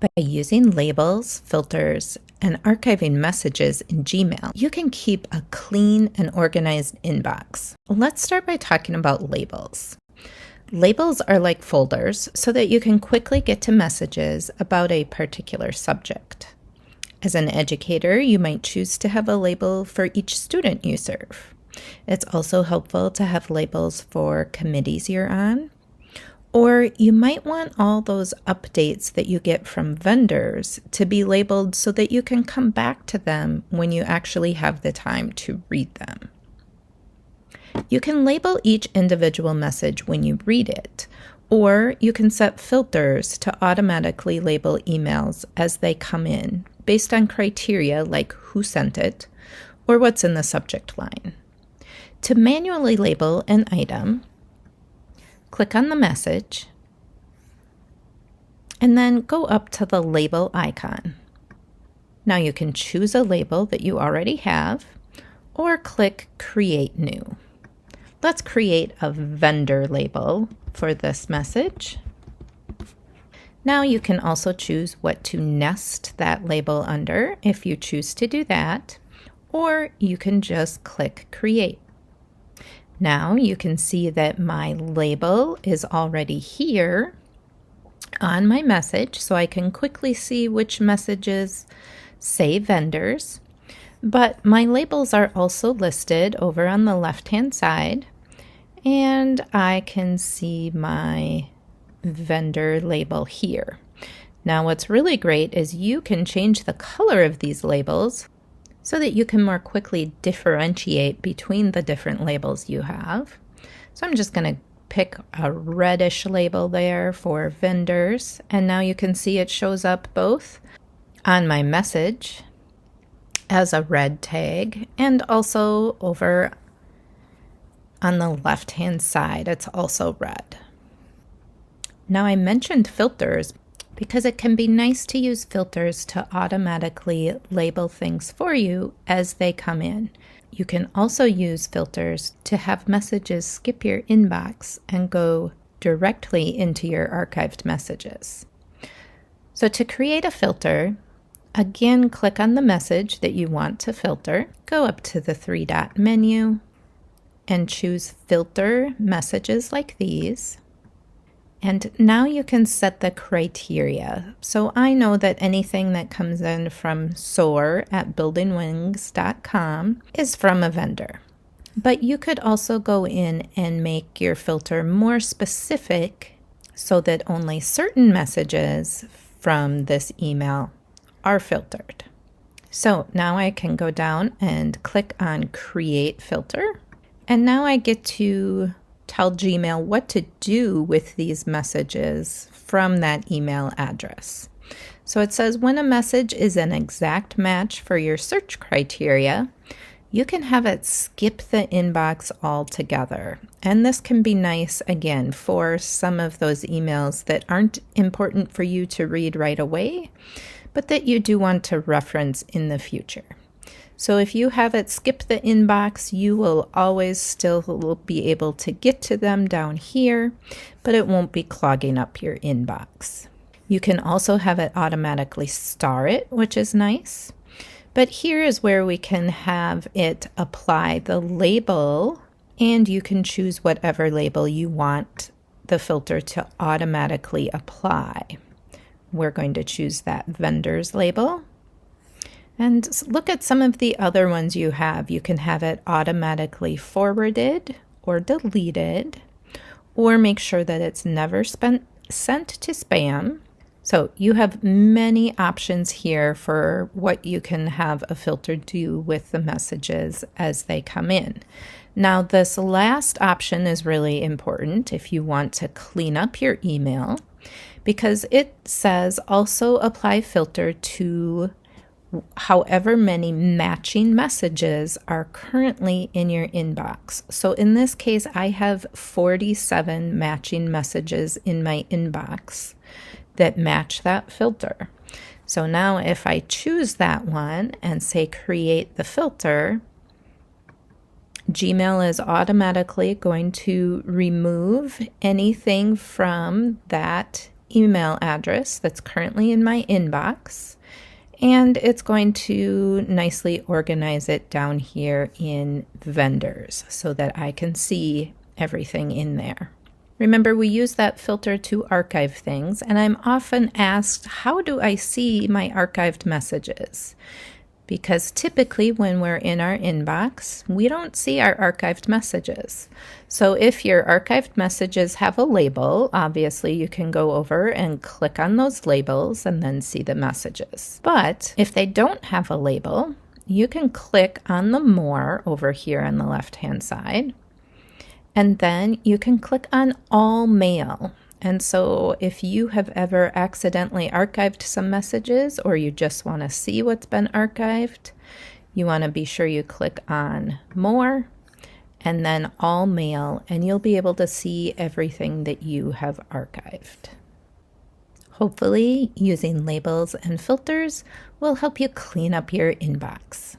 By using labels, filters, and archiving messages in Gmail, you can keep a clean and organized inbox. Let's start by talking about labels. Labels are like folders so that you can quickly get to messages about a particular subject. As an educator, you might choose to have a label for each student you serve. It's also helpful to have labels for committees you're on. Or you might want all those updates that you get from vendors to be labeled so that you can come back to them when you actually have the time to read them. You can label each individual message when you read it, or you can set filters to automatically label emails as they come in based on criteria like who sent it or what's in the subject line. To manually label an item, click on the message, and then go up to the label icon. Now you can choose a label that you already have, or click Create New. Let's create a vendor label for this message. Now you can also choose what to nest that label under if you choose to do that, or you can just click Create. Now you can see that my label is already here on my message, so I can quickly see which messages say vendors. But my labels are also listed over on the left-hand side, and I can see my vendor label here. Now what's really great is you can change the color of these labels so that you can more quickly differentiate between the different labels you have. So I'm just going to pick a reddish label there for vendors, and now you can see it shows up both on my message as a red tag and also over on the left-hand side, it's also red. Now I mentioned filters because it can be nice to use filters to automatically label things for you as they come in. You can also use filters to have messages skip your inbox and go directly into your archived messages. So to create a filter, again, click on the message that you want to filter, go up to the three-dot menu, and choose Filter Messages like these. And now you can set the criteria. So I know that anything that comes in from soar@buildingwings.com is from a vendor. But you could also go in and make your filter more specific so that only certain messages from this email are filtered. So now I can go down and click on Create Filter. And now I get to tell Gmail what to do with these messages from that email address. So it says when a message is an exact match for your search criteria, you can have it skip the inbox altogether. And this can be nice, again, for some of those emails that aren't important for you to read right away, but that you do want to reference in the future. So if you have it skip the inbox, you will always still be able to get to them down here, but it won't be clogging up your inbox. You can also have it automatically star it, which is nice. But here is where we can have it apply the label, and you can choose whatever label you want the filter to automatically apply. We're going to choose that vendor's label. And look at some of the other ones you have. You can have it automatically forwarded or deleted, or make sure that it's never sent to spam. So you have many options here for what you can have a filter do with the messages as they come in. Now, this last option is really important if you want to clean up your email, because it says also apply filter to however many matching messages are currently in your inbox. So in this case, I have 47 matching messages in my inbox that match that filter. So now if I choose that one and say create the filter, Gmail is automatically going to remove anything from that email address that's currently in my inbox, and it's going to nicely organize it down here in vendors so that I can see everything in there. Remember, we use that filter to archive things, and I'm often asked, how do I see my archived messages? Because typically when we're in our inbox, we don't see our archived messages. So if your archived messages have a label, obviously you can go over and click on those labels and then see the messages. But if they don't have a label, you can click on the More over here on the left-hand side, and then you can click on All Mail. And so if you have ever accidentally archived some messages, or you just want to see what's been archived, you want to be sure you click on More and then All Mail, and you'll be able to see everything that you have archived. Hopefully, using labels and filters will help you clean up your inbox.